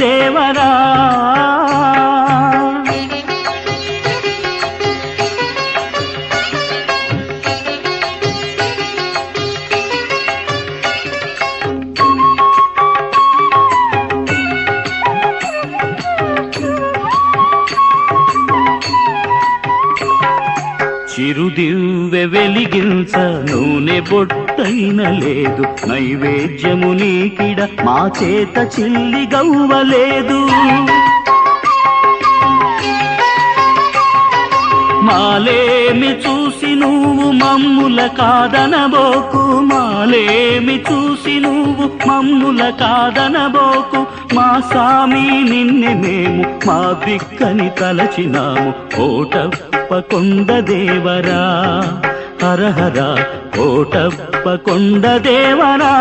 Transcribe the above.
దేవరా. చిరుదివ్వె వెలిగించ నూనె బొట్టైన లేదు, నైవేద్యము నీకిడ మా చేత చిల్లి గవ్వలేదు. మాలేమి చూసి నువ్వు మమ్ముల కాదనబోకు, మాలేమి చూసి నువ్వు మమ్ముల కాదనబోకు. మా సామి నిన్నె మేము మా దిక్కని తలచినాము, కోటప్ప కొండ దేవరా. హరహర కోటప్ప కొండ దేవరా.